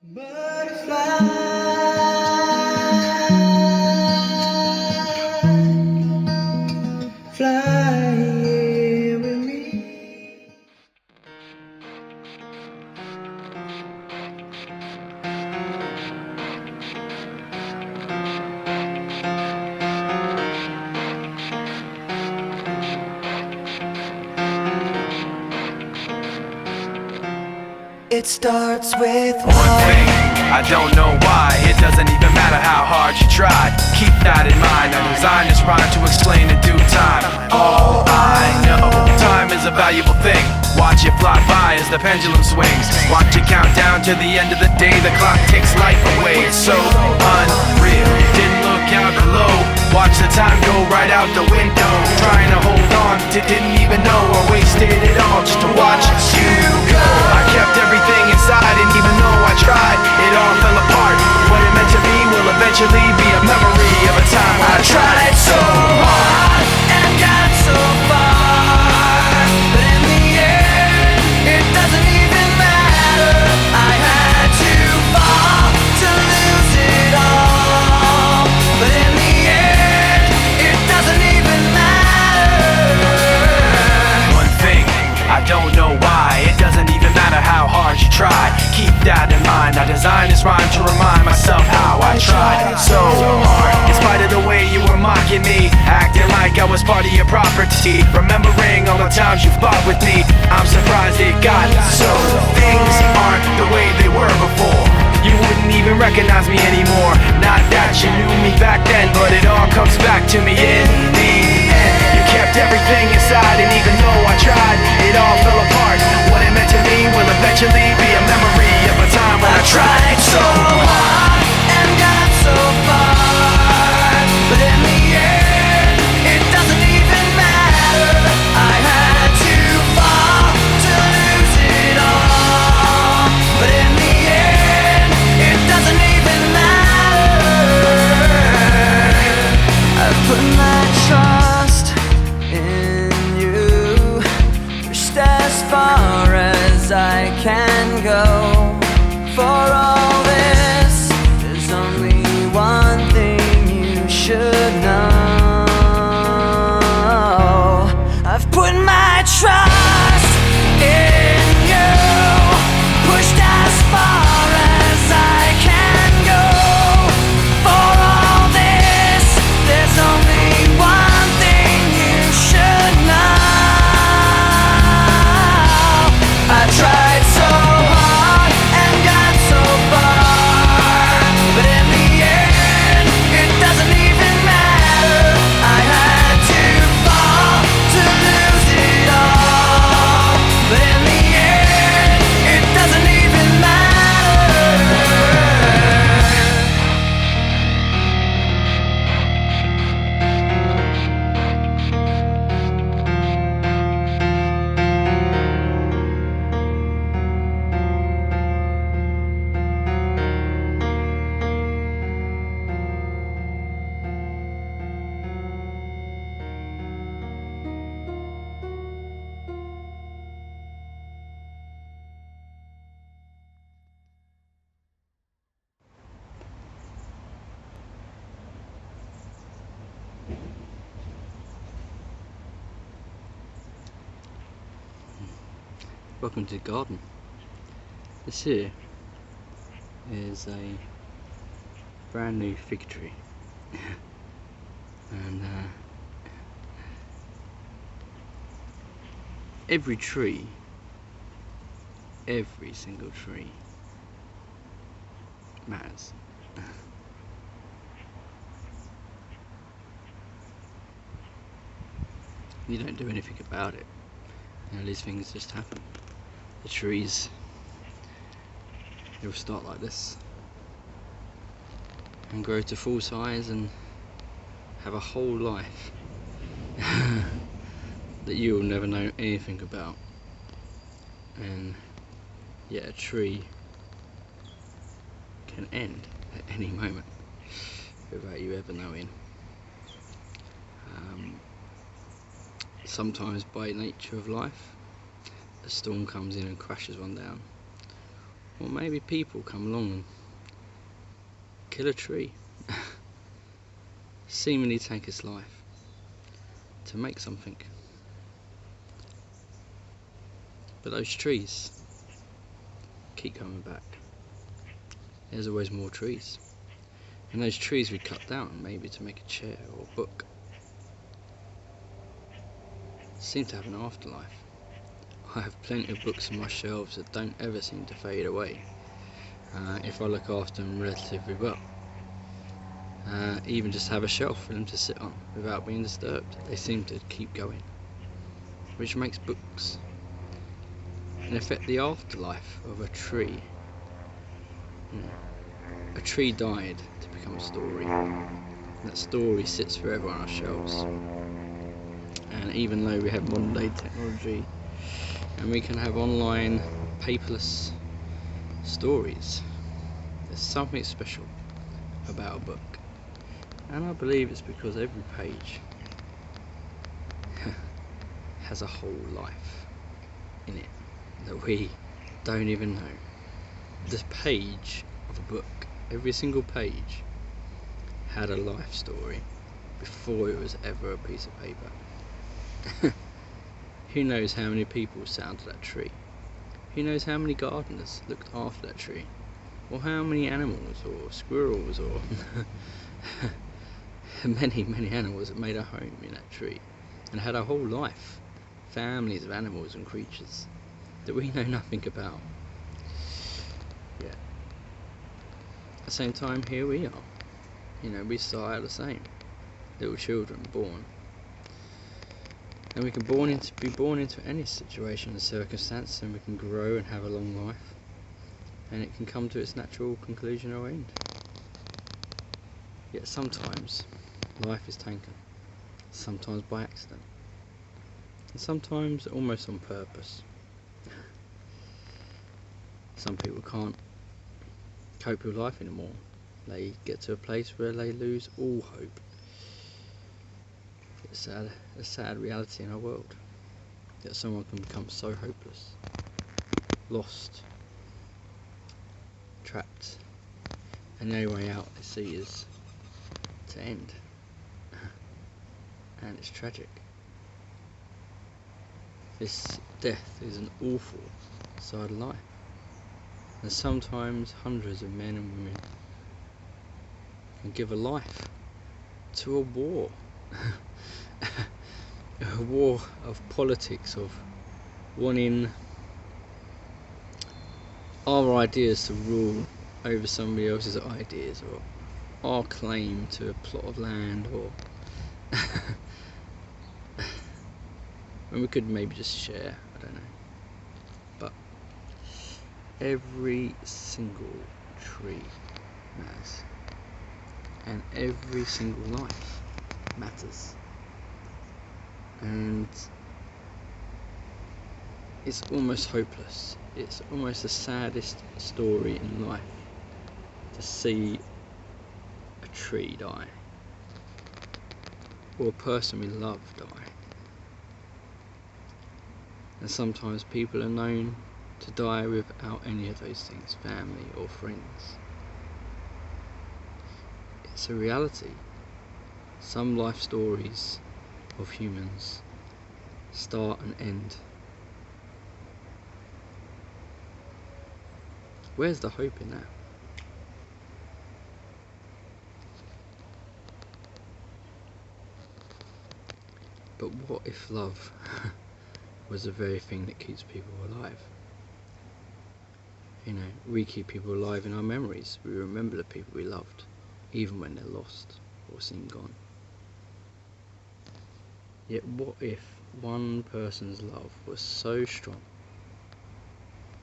It starts with one thing, I don't know why. It doesn't even matter how hard you try. Keep that in mind. I designed this rhyme to explain in due time. All I know, time is a valuable thing. Watch it fly by as the pendulum swings. Watch it count down to the end of the day. The clock takes life away. It's so unreal. Didn't look out below. Watch the time go right out the window. Trying to hold on to didn't even know I wasted it all just to watch you go. I kept everything inside, and even though I tried, it all fell apart. What it meant to be will eventually be a memory of a time when I tried so hard and got so far, but in the end, it doesn't even matter. I had to fall to lose it all, but in the end, it doesn't even matter. One thing, I don't know why. It doesn't even matter how hard you try. Keep that in mind. I designed this rhyme to remind myself how I tried so hard. In spite of the way you were mocking me, acting like I was part of your property, remembering all the times you fought with me, I'm surprised it got so. Things aren't the way they were before. You wouldn't even recognize me anymore. Not that you knew me back then, but it all comes back to me in the end. You kept everything inside, and even though I tried, it all fell apart. What it meant to me will eventually be a memory of a time when I tried so hard and got so far, but in the end, it doesn't even matter. I had to fall to lose it all, but in the end, it doesn't even matter. I've put my trust in you, pushed as far as I can go. For all this, there's only one thing you should know. I've put my trust in you, pushed as far as I can go. For all this, there's only one thing you should know. I tried so hard and got so far, but in the end, it doesn't even matter. I had to fall to lose it all, but in the end, it doesn't even matter. Welcome to the garden. This here is a brand new fig tree and every single tree matters. You don't do anything about it. You know, these things just happen. The trees, they'll start like this and grow to full size and have a whole life that you'll never know anything about. And yeah, a tree can end at any moment without you ever knowing. Sometimes by nature of life, a storm comes in and crashes one down, Or maybe people come along and kill a tree, seemingly take its life to make something. But those trees keep coming back. There's always more trees. And those trees we cut down, maybe to make a chair or a book, seem to have an afterlife. I have plenty of books on my shelves that don't ever seem to fade away, if I look after them relatively well. Even just have a shelf for them to sit on without being disturbed. They seem to keep going, which makes books, in effect, the afterlife of a tree. A tree died to become a story. That story sits forever on our shelves. And even though we have modern day technology and we can have online paperless stories, there's something special about a book. And I believe it's because every page has a whole life in it that we don't even know. This page of a book, every single page, had a life story before it was ever a piece of paper. Who knows how many people sat under that tree? Who knows how many gardeners looked after that tree? Or how many animals, or squirrels, or many animals that made a home in that tree and had a whole life, families of animals and creatures that we know nothing about. Yeah. At the same time, here we are. We start out the same, little children born, and we can be born into any situation and circumstance, and we can grow and have a long life, and it can come to its natural conclusion or end. Yet sometimes life is taken, sometimes by accident, and sometimes almost on purpose. Some people can't cope with life anymore. They get to a place where they lose all hope. It's a sad reality in our world that someone can become so hopeless, lost, trapped, and the only way out they see is to end. And it's tragic. This death is an awful side of life. And sometimes hundreds of men and women can give a life to a war. A war of politics, of wanting our ideas to rule over somebody else's ideas, or our claim to a plot of land, or and we could maybe just share, I don't know. But every single tree matters, and every single life matters, and it's almost hopeless. It's almost the saddest story in life to see a tree die, or a person we love die. And sometimes people are known to die without any of those things, family or friends. It's a reality. Some life stories of humans start and end. Where's the hope in that? But what if love was the very thing that keeps people alive? We keep people alive in our memories. We remember the people we loved, even when they're lost or seem gone. Yet what if one person's love was so strong,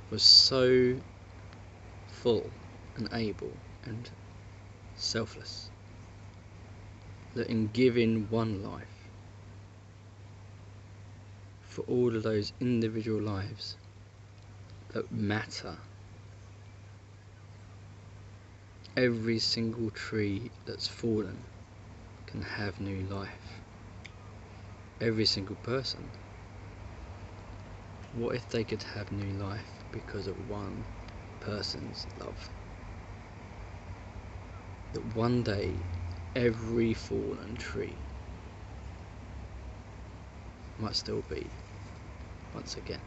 was so full and able and selfless, that in giving one life for all of those individual lives that matter, every single tree that's fallen can have new life. Every single person. What if they could have new life because of one person's love. That one day every fallen tree might still be once again.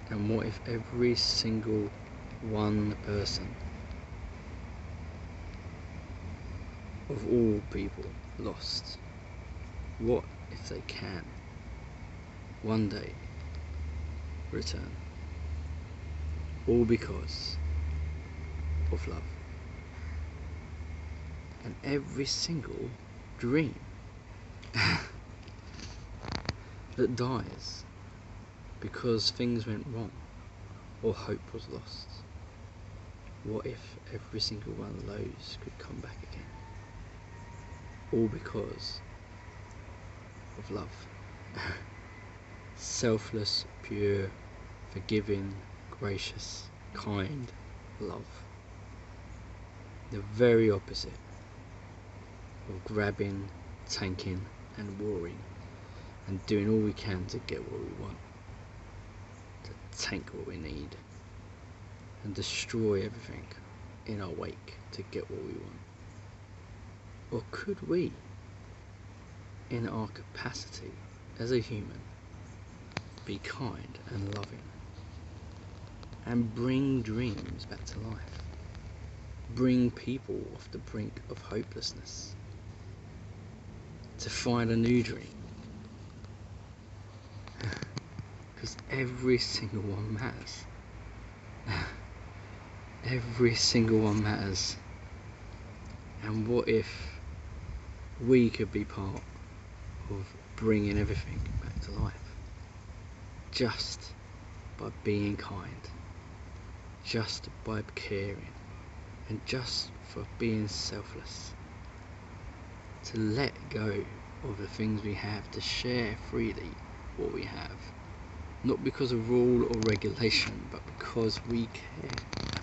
And what if every single one person of all people lost? What if they can one day return? All because of love. And every single dream that dies because things went wrong or hope was lost. What if every single one of those could come back again? All because of love. Selfless, pure, forgiving, gracious, kind love. The very opposite of grabbing, tanking and warring and doing all we can to get what we want, to tank what we need and destroy everything in our wake to get what we want. Or could we, in our capacity as a human, be kind and loving and bring dreams back to life, bring people off the brink of hopelessness to find a new dream? Because every single one matters. Every single one matters. And what if we could be part of bringing everything back to life just by being kind, just by caring, and just for being selfless, to let go of the things we have, to share freely what we have, not because of rule or regulation, but because we care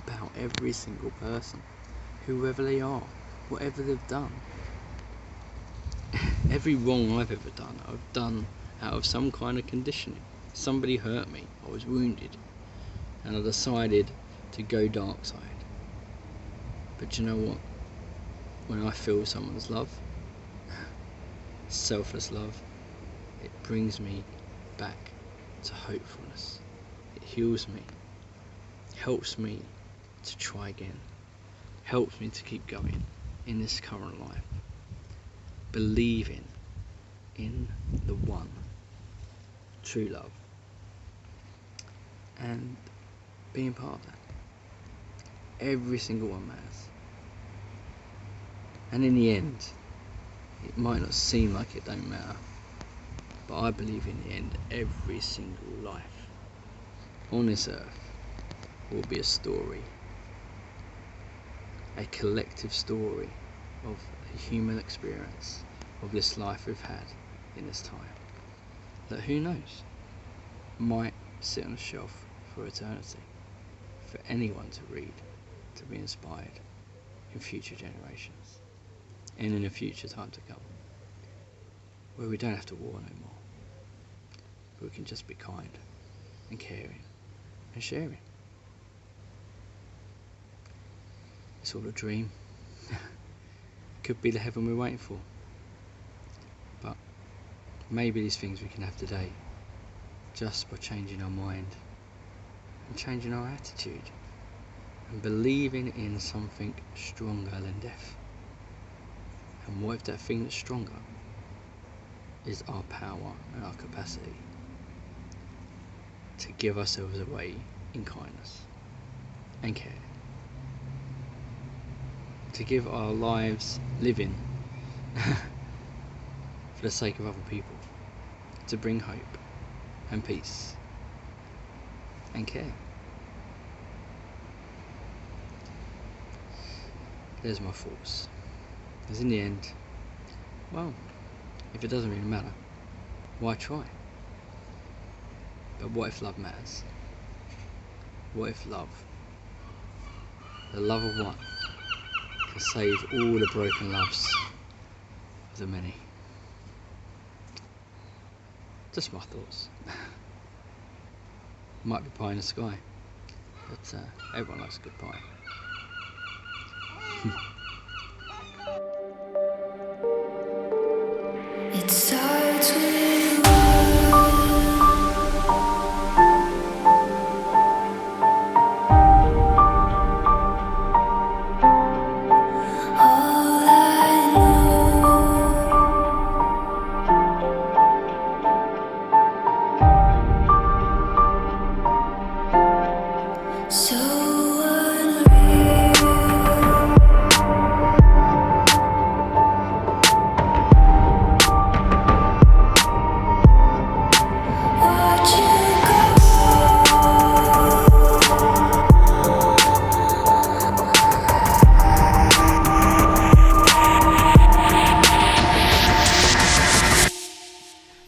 about every single person, whoever they are, whatever they've done. Every wrong I've ever done, I've done out of some kind of conditioning. Somebody hurt me, I was wounded, and I decided to go dark side. But you know what? When I feel someone's love, selfless love, it brings me back to hopefulness. It heals me, helps me to try again, helps me to keep going in this current life, believing in the one true love and being part of that. Every single one matters. And in the end, it might not seem like it don't matter, but I believe in the end every single life on this earth will be a story, a collective story of the human experience of this life we've had in this time, that who knows, might sit on a shelf for eternity for anyone to read, to be inspired in future generations and in a future time to come, where we don't have to war no more, but we can just be kind and caring and sharing. It's all a dream. Could be the heaven we're waiting for, but maybe these things we can have today just by changing our mind and changing our attitude and believing in something stronger than death. And what if that thing that's stronger is our power and our capacity to give ourselves away in kindness and care, to give our lives living for the sake of other people, to bring hope and peace and care. There's my thoughts. Because in the end, well, if it doesn't really matter, why try? But what if love matters? What if love, the love of one, can save all the broken loves of the many? Just my thoughts. Might be pie in the sky. But everyone likes a good pie. It starts with all I know. So unreal. Watch you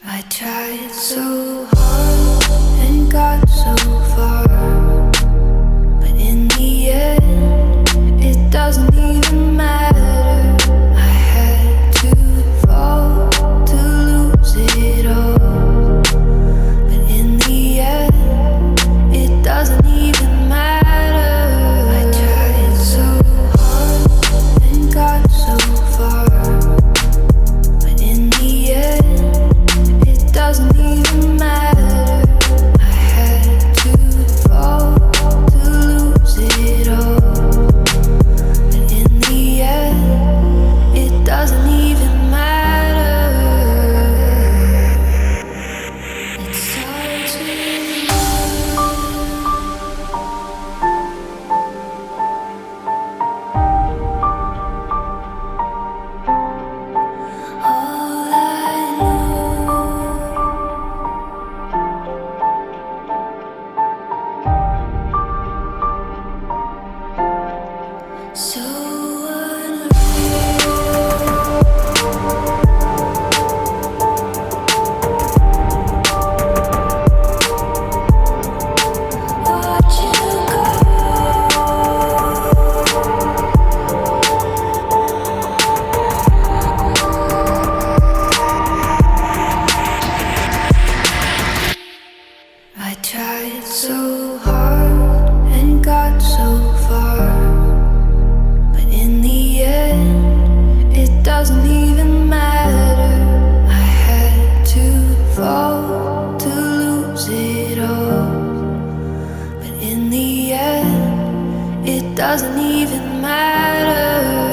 I tried so hard and got so far, but in the end, it doesn't even matter. I had to fall to lose it all, but in the end, it doesn't even matter. I tried so hard and got so far, but in the end, it doesn't even matter. I had to fall to lose it all, but in the end, it doesn't even matter. It starts with all I know. So unreal. Watch you I tried so hard and got so far, but in the end, it doesn't even matter. I had to fall to lose it all, but in the end, it doesn't even matter.